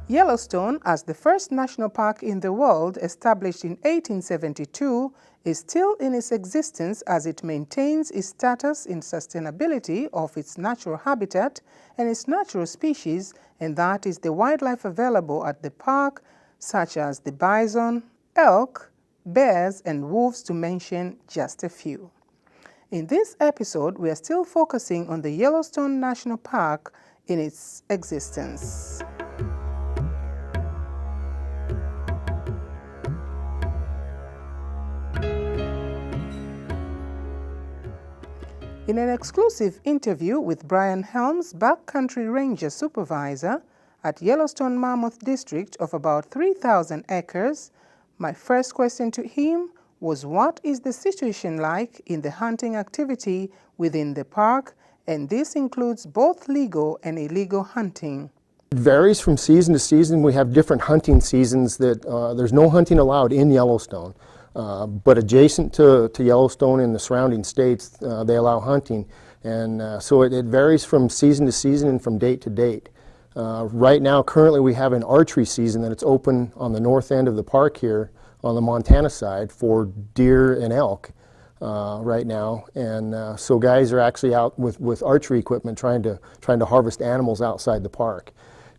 Yellowstone, as the first national park in the world established in 1872, is still in its existence as it maintains its status in sustainability of its natural habitat and its natural species, and that is the wildlife available at the park, such as the bison, elk, bears, and wolves, to mention just a few. In this episode, we are still focusing on the Yellowstone National Park in its existence. In an exclusive interview with Brian Helms, Backcountry Ranger Supervisor at Yellowstone Mammoth District of about 3,000 acres, my first question to him was, what is the situation like in the hunting activity within the park, and this includes both legal and illegal hunting. It varies from season to season. We have different hunting seasons that there's no hunting allowed in Yellowstone. But adjacent to Yellowstone and the surrounding states, they allow hunting. And so it varies from season to season and from date to date. Right now, currently, we have an archery season that it's open on the north end of the park here on the Montana side for deer and elk right now. And so guys are actually out with archery equipment trying to harvest animals outside the park.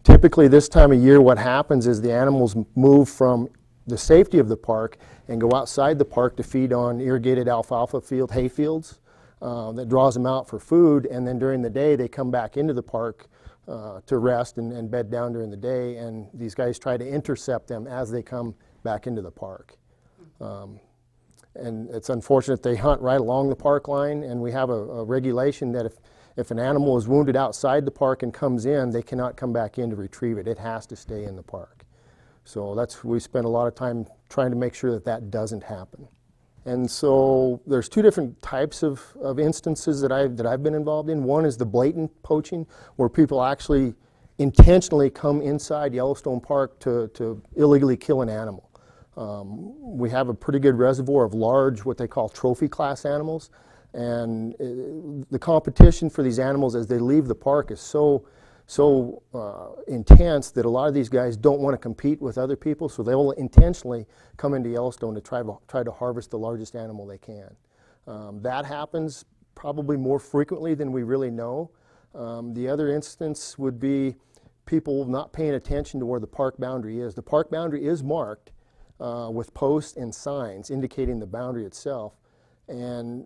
Typically, this time of year, what happens is the animals move from the safety of the park and go outside the park to feed on irrigated alfalfa field, hay fields that draws them out for food, and then during the day they come back into the park to rest and bed down during the day, and these guys try to intercept them as they come back into the park. And it's unfortunate they hunt right along the park line, and we have a regulation that if an animal is wounded outside the park and comes in, they cannot come back in to retrieve it. It has to stay in the park. So we spend a lot of time trying to make sure that that doesn't happen. And so there's two different types of instances that I've been involved in. One is the blatant poaching, where people actually intentionally come inside Yellowstone Park to illegally kill an animal. We have a pretty good reservoir of large, what they call trophy class animals, and the competition for these animals as they leave the park is so intense that a lot of these guys don't want to compete with other people, so they will intentionally come into Yellowstone to try to harvest the largest animal they can. That happens probably more frequently than we really know. The other instance would be people not paying attention to where the park boundary is. The park boundary is marked with posts and signs indicating the boundary itself. And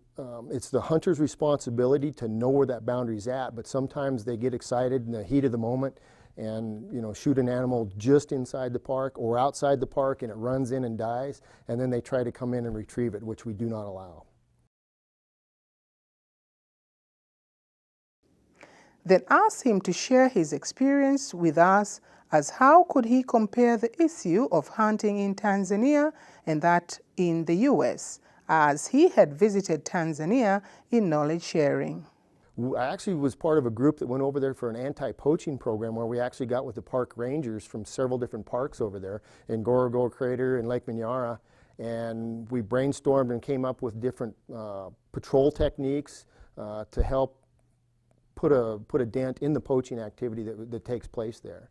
it's the hunter's responsibility to know where that boundary's at, but sometimes they get excited in the heat of the moment and shoot an animal just inside the park or outside the park, and it runs in and dies, and then they try to come in and retrieve it, which we do not allow. Then ask him to share his experience with us as how could he compare the issue of hunting in Tanzania and that in the U.S., as he had visited Tanzania in knowledge sharing. I actually was part of a group that went over there for an anti-poaching program where we actually got with the park rangers from several different parks over there in Ngorongoro Crater and Lake Manyara, and we brainstormed and came up with different patrol techniques to help put a dent in the poaching activity that takes place there.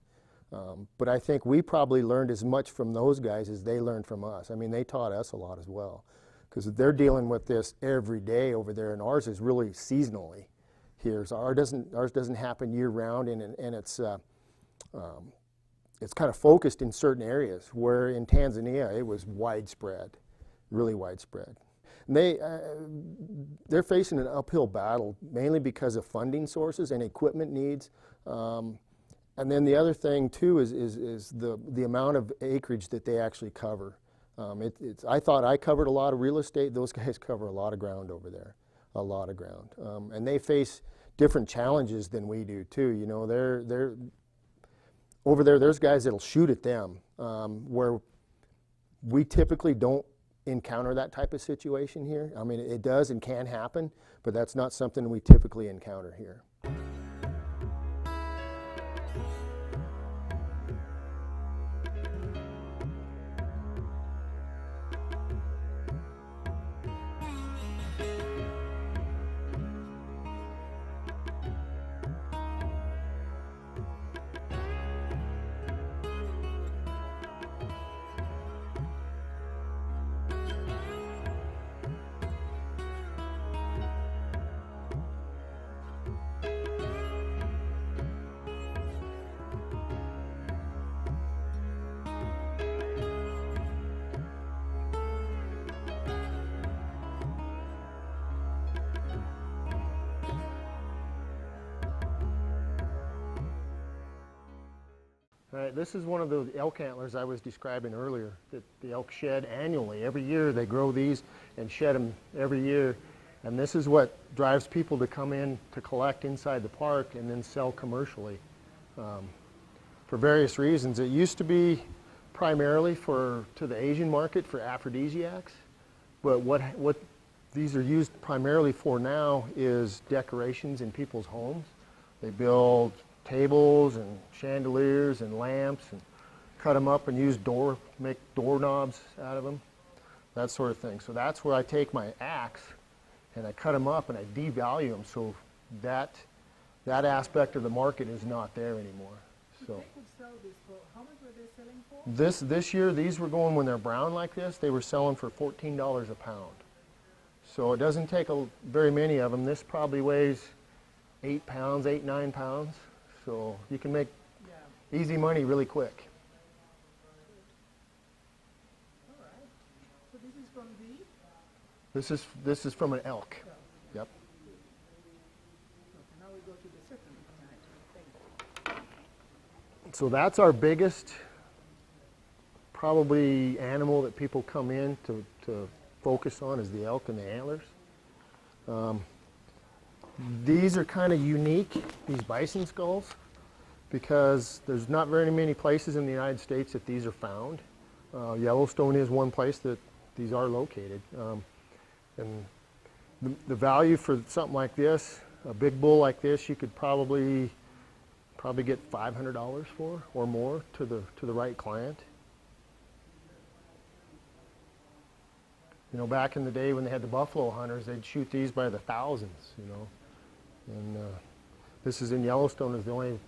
But I think we probably learned as much from those guys as they learned from us. I mean, they taught us a lot as well, because they're dealing with this every day over there, and ours is really seasonally here. So ours doesn't happen year round, and it's kind of focused in certain areas, where in Tanzania it was widespread, really widespread. And they're facing an uphill battle, mainly because of funding sources and equipment needs. And then the other thing too is the amount of acreage that they actually cover. I thought I covered a lot of real estate. Those guys cover a lot of ground over there, a lot of ground. And they face different challenges than we do too. They're over there, there's guys that'll shoot at them, where we typically don't encounter that type of situation here. I mean, it does and can happen, but that's not something we typically encounter here. All right, this is one of those elk antlers I was describing earlier that the elk shed annually. Every year they grow these and shed them every year. And this is what drives people to come in to collect inside the park and then sell commercially for various reasons. It used to be primarily to the Asian market for aphrodisiacs, but what these are used primarily for now is decorations in people's homes. They build tables and chandeliers and lamps and cut them up and make doorknobs out of them, that sort of thing. So that's where I take my axe and I cut them up and I devalue them, so that aspect of the market is not there anymore. So they could sell this for, how much were they selling for? this year, these were going, when they're brown like this, they were selling for $14 a pound. So it doesn't take very many of them. This probably weighs 8 pounds, 8, 9 pounds. So you can make easy money really quick. All right. So this is from the? This is from an elk. Yep. Okay, now we go to the second type. So that's our biggest, probably, animal that people come in to focus on, is the elk and the antlers. These are kind of unique, these bison skulls, because there's not very many places in the United States that these are found. Yellowstone is one place that these are located. And the value for something like this, a big bull like this, you could probably get $500 for or more to the right client. You know, back in the day when they had the buffalo hunters, they'd shoot these by the thousands, you know. And this is in Yellowstone, is the only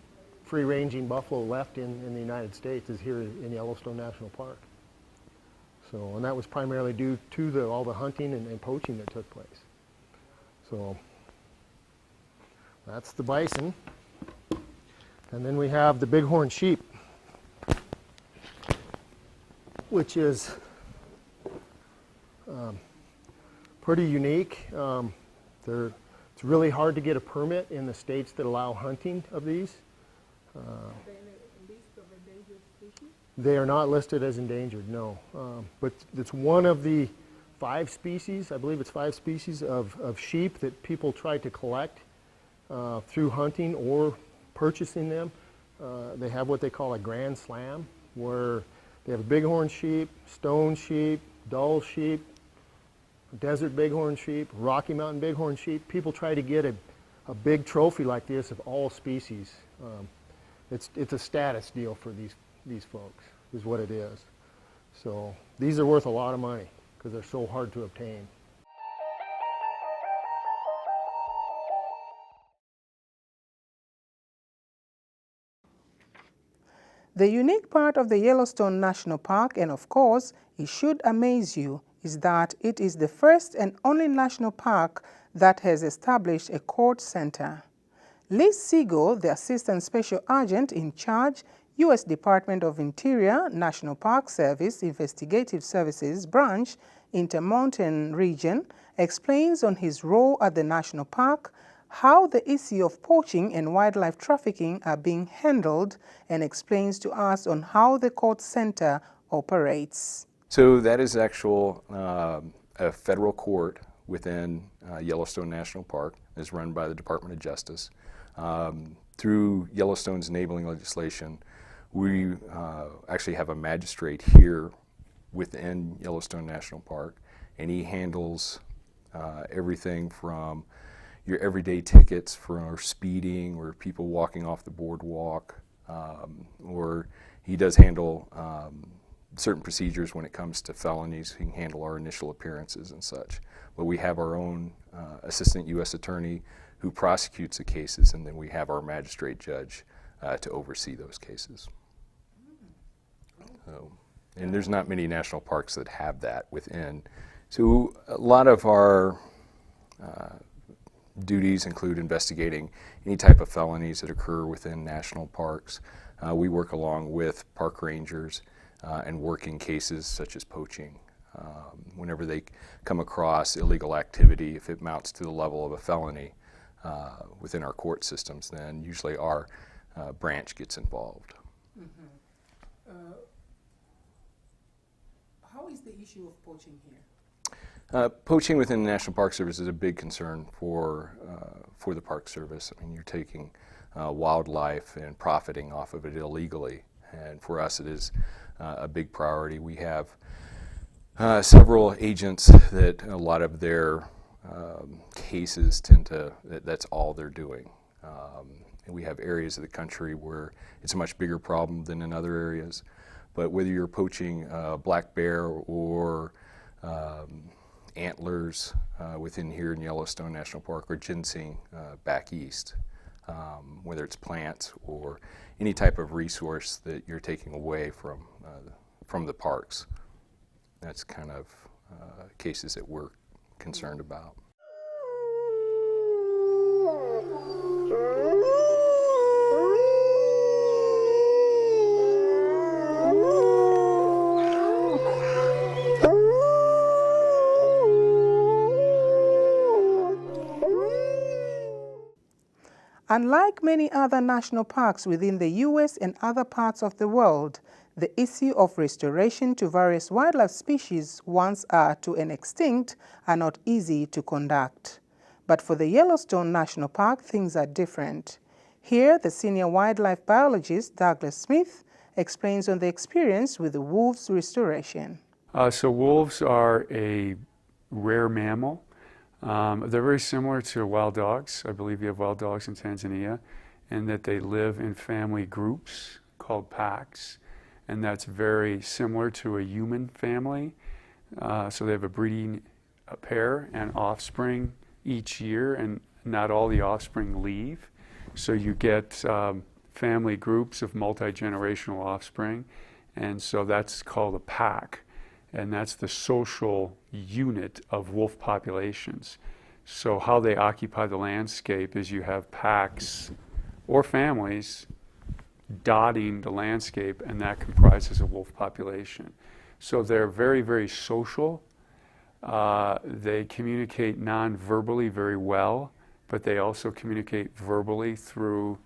free-ranging buffalo left in the United States, is here in Yellowstone National Park. So, and that was primarily due to all the hunting and poaching that took place. So that's the bison. And then we have the bighorn sheep, which is pretty unique. It's really hard to get a permit in the states that allow hunting of these. Are they in a list of endangered species? They are not listed as endangered, no. But it's one of the 5 species, I believe it's 5 species of sheep that people try to collect through hunting or purchasing them. They have what they call a grand slam, where they have bighorn sheep, stone sheep, Dall sheep, desert bighorn sheep, Rocky Mountain bighorn sheep. People try to get a big trophy like this of all species. It's a status deal for these folks, is what it is. So these are worth a lot of money because they're so hard to obtain. The unique part of the Yellowstone National Park, and of course, it should amaze you, is that it is the first and only national park that has established a court center. Liz Siegel, the Assistant Special Agent in charge, U.S. Department of Interior, National Park Service, Investigative Services Branch, Intermountain Region, explains on his role at the national park, how the issue of poaching and wildlife trafficking are being handled, and explains to us on how the court center operates. So that is a federal court within Yellowstone National Park. It's run by the Department of Justice. Through Yellowstone's enabling legislation, we actually have a magistrate here within Yellowstone National Park, and he handles everything from your everyday tickets for speeding or people walking off the boardwalk, or he does handle certain procedures when it comes to felonies. He can handle our initial appearances and such. But we have our own assistant U.S. attorney who prosecutes the cases, and then we have our magistrate judge to oversee those cases. So, and there's not many national parks that have that within. So a lot of our duties include investigating any type of felonies that occur within national parks. We work along with park rangers and work in cases such as poaching. Whenever they come across illegal activity, if it mounts to the level of a felony within our court systems, then usually our branch gets involved. Mm-hmm. How is the issue of poaching here? Poaching within the National Park Service is a big concern for the Park Service. I mean, you're taking wildlife and profiting off of it illegally, and for us it is a big priority. We have several agents that a lot of their cases tend to, that's all they're doing. And we have areas of the country where it's a much bigger problem than in other areas. But whether you're poaching black bear or antlers within here in Yellowstone National Park, or ginseng back east, whether it's plants or any type of resource that you're taking away from the parks, that's kind of cases that we're concerned about. Unlike many other national parks within the U.S. and other parts of the world, the issue of restoration to various wildlife species once are to an extinct are not easy to conduct. But for the Yellowstone National Park, things are different. Here, the senior wildlife biologist, Douglas Smith, explains on the experience with the wolves restoration. So wolves are a rare mammal. They're very similar to wild dogs. I believe you have wild dogs in Tanzania, in that they live in family groups called packs, and that's very similar to a human family. So they have a breeding pair and offspring each year, and not all the offspring leave. So you get family groups of multi-generational offspring, and so that's called a pack. And that's the social unit of wolf populations. So how they occupy the landscape is you have packs or families dotting the landscape, and that comprises a wolf population. So they're very, very social. They communicate non-verbally very well, but they also communicate verbally through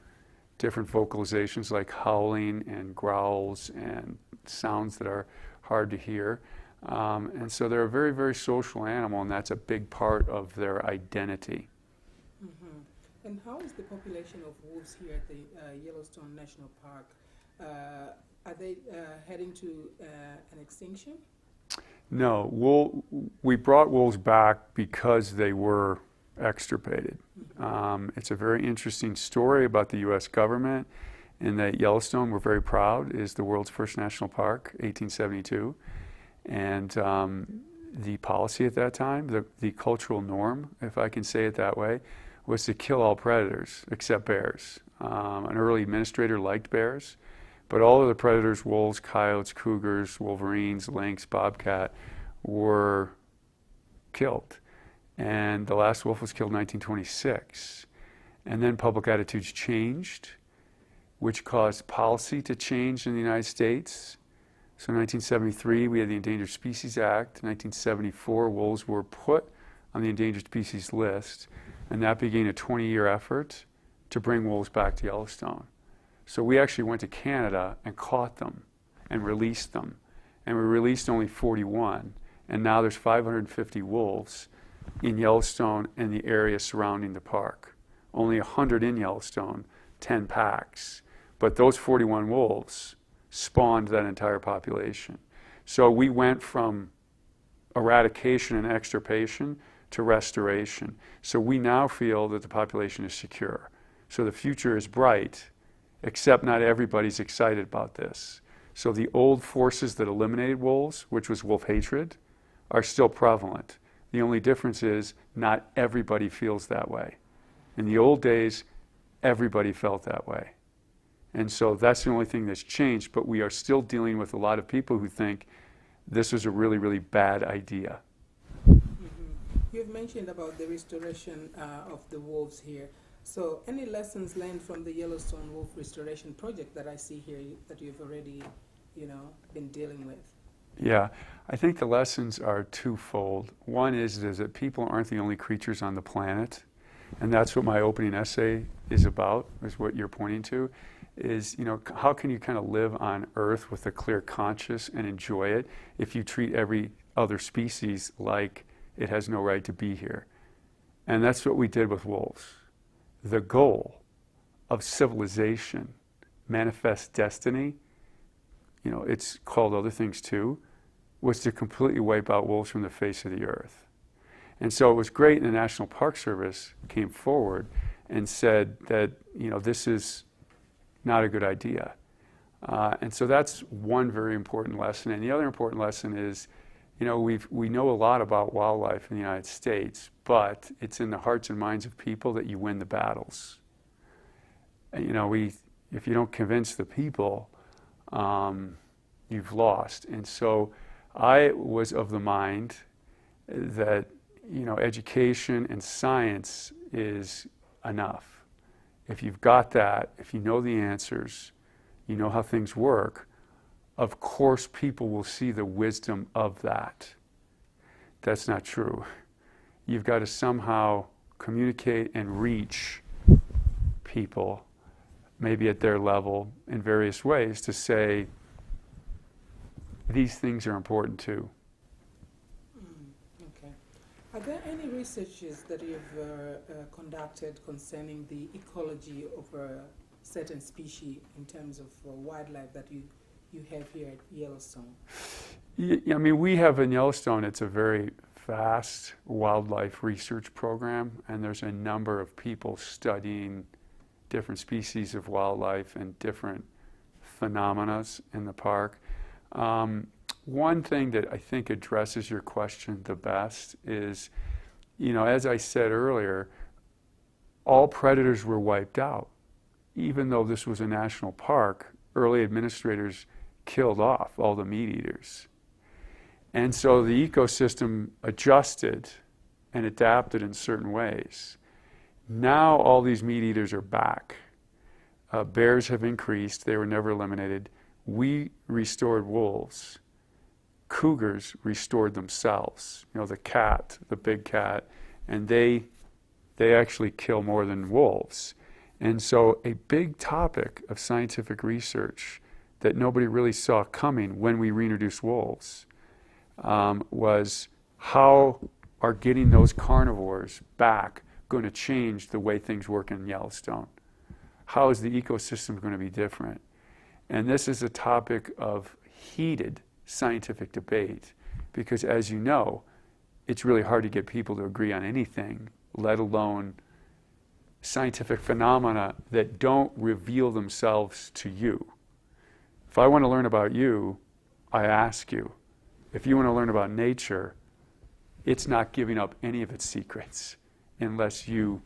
different vocalizations like howling and growls and sounds that are hard to hear. And so they're a very, very social animal, and that's a big part of their identity. Mm-hmm. And how is the population of wolves here at the Yellowstone National Park? Are they heading to an extinction? No, we brought wolves back because they were extirpated. Mm-hmm. It's a very interesting story about the U.S. government, in that Yellowstone, we're very proud, is the world's first national park, 1872. And the policy at that time, the cultural norm, if I can say it that way, was to kill all predators except bears. An early administrator liked bears, but all of the predators, wolves, coyotes, cougars, wolverines, lynx, bobcat, were killed. And the last wolf was killed in 1926. And then public attitudes changed, which caused policy to change in the United States. So in 1973, we had the Endangered Species Act. In 1974, wolves were put on the endangered species list, and that began a 20-year effort to bring wolves back to Yellowstone. So we actually went to Canada and caught them and released them. And we released only 41, and now there's 550 wolves in Yellowstone and the area surrounding the park. Only 100 in Yellowstone, 10 packs. But those 41 wolves spawned that entire population. So we went from eradication and extirpation to restoration. So we now feel that the population is secure. So the future is bright, except not everybody's excited about this. So the old forces that eliminated wolves, which was wolf hatred, are still prevalent. The only difference is not everybody feels that way. In the old days, everybody felt that way. And so that's the only thing that's changed, but we are still dealing with a lot of people who think this was a really, really bad idea. Mm-hmm. You've mentioned about the restoration of the wolves here. So any lessons learned from the Yellowstone Wolf Restoration Project that I see here that you've already, been dealing with? Yeah, I think the lessons are twofold. One is that people aren't the only creatures on the planet, And that's what my opening essay is about, is what you're pointing to, is, how can you kind of live on Earth with a clear conscience and enjoy it if you treat every other species like it has no right to be here? And that's what we did with wolves. The goal of civilization, manifest destiny, it's called other things too, was to completely wipe out wolves from the face of the earth. And so it was great, and the National Park Service came forward and said that, this is not a good idea. And so that's one very important lesson. And the other important lesson is, we know a lot about wildlife in the United States, but it's in the hearts and minds of people that you win the battles. And, if you don't convince the people, you've lost. And so I was of the mind that, education and science is enough. If you've got that, if you know the answers, you know how things work, of course people will see the wisdom of that. That's not true. You've got to somehow communicate and reach people, maybe at their level, in various ways, to say, these things are important too. Okay. Are there any researches that you've conducted concerning the ecology of a certain species in terms of wildlife that you have here at Yellowstone? Yeah, we have in Yellowstone, it's a very vast wildlife research program, and there's a number of people studying different species of wildlife and different phenomena in the park. One thing that I think addresses your question the best is, as I said earlier, all predators were wiped out. Even though this was a national park, early administrators killed off all the meat eaters. And so the ecosystem adjusted and adapted in certain ways. Now all these meat eaters are back. Bears have increased. They were never eliminated. We restored wolves. Cougars restored themselves. The big cat, and they actually kill more than wolves. And so a big topic of scientific research that nobody really saw coming when we reintroduced wolves was, how are getting those carnivores back going to change the way things work in Yellowstone? How is the ecosystem going to be different? And this is a topic of heated scientific debate, because as you know, it's really hard to get people to agree on anything, let alone scientific phenomena that don't reveal themselves to you. If I want to learn about you, I ask you. If you want to learn about nature, it's not giving up any of its secrets unless you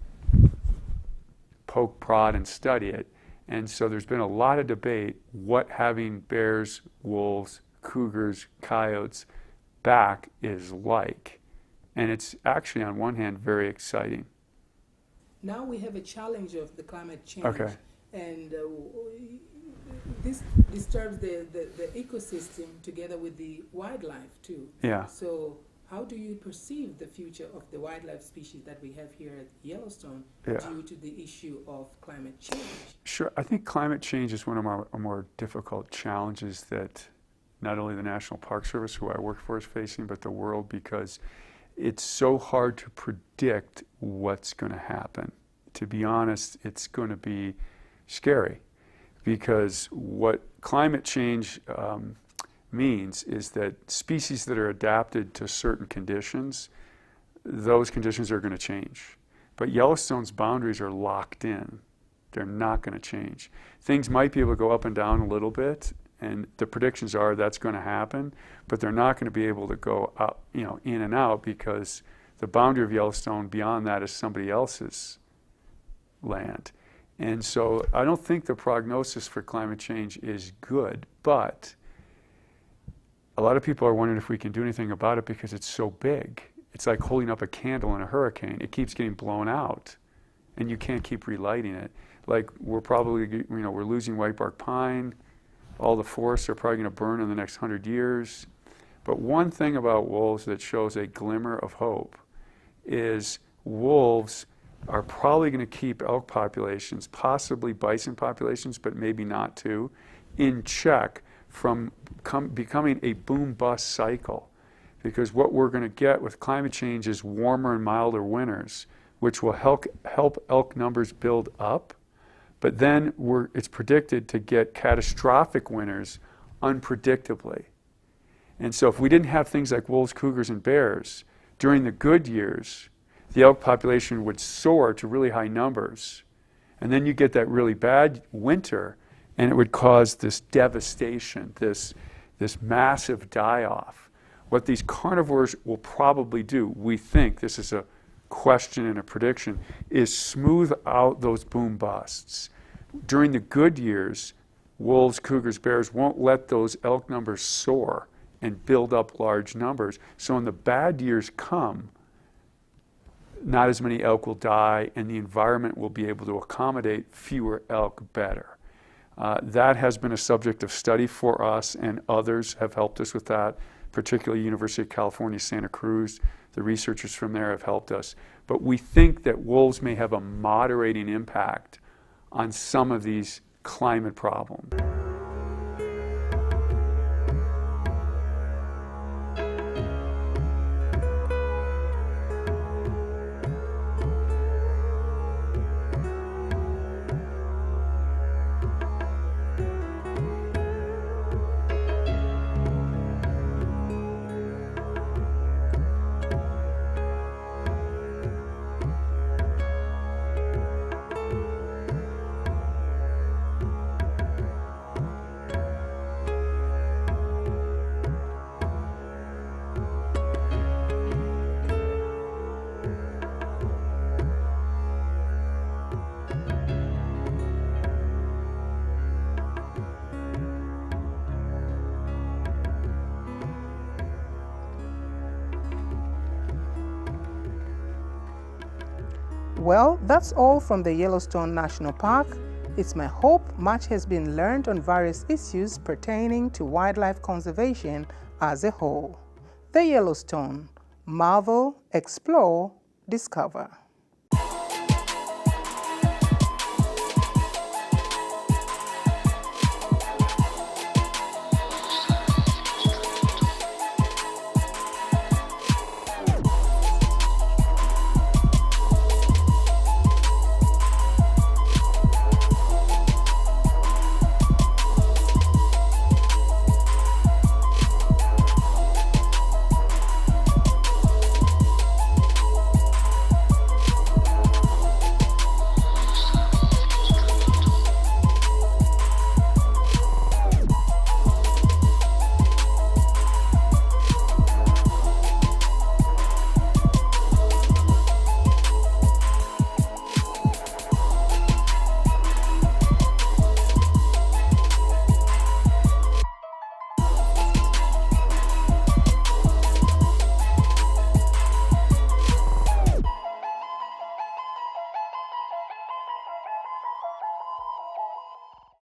poke, prod, and study it. And so there's been a lot of debate what having bears, wolves, cougars, coyotes back is like. And it's actually, on one hand, very exciting. Now we have a challenge of the climate change. Okay. And this disturbs the ecosystem together with the wildlife too. Yeah. So how do you perceive the future of the wildlife species that we have here at Yellowstone due to the issue of climate change? Sure. I think climate change is one of our more difficult challenges that not only the National Park Service, who I work for, is facing, but the world, because it's so hard to predict what's going to happen. To be honest, it's going to be scary, because what climate change means is that species that are adapted to certain conditions, those conditions are going to change. But Yellowstone's boundaries are locked in. They're not going to change. Things might be able to go up and down a little bit, and the predictions are that's going to happen, but they're not going to be able to go up, in and out, because the boundary of Yellowstone beyond that is somebody else's land. And so I don't think the prognosis for climate change is good, but a lot of people are wondering if we can do anything about it because it's so big. It's like holding up a candle in a hurricane. It keeps getting blown out, and you can't keep relighting it. Like, we're probably, we're losing whitebark pine. All the forests are probably going to burn in the next 100 years. But one thing about wolves that shows a glimmer of hope is wolves are probably going to keep elk populations, possibly bison populations, but maybe not too, in check from becoming a boom-bust cycle. Because what we're going to get with climate change is warmer and milder winters, which will help elk numbers build up. But then it's predicted to get catastrophic winters unpredictably. And so if we didn't have things like wolves, cougars, and bears, during the good years, the elk population would soar to really high numbers. And then you get that really bad winter, and it would cause this devastation, this massive die-off. What these carnivores will probably do, we think, this is a question and a prediction, is smooth out those boom busts. During the good years, wolves, cougars, bears won't let those elk numbers soar and build up large numbers. So when the bad years come, not as many elk will die, and the environment will be able to accommodate fewer elk better. That has been a subject of study for us, and others have helped us with that, particularly University of California, Santa Cruz. The researchers from there have helped us. But we think that wolves may have a moderating impact on some of these climate problems. Well, that's all from the Yellowstone National Park. It's my hope much has been learned on various issues pertaining to wildlife conservation as a whole. The Yellowstone. Marvel, explore, discover.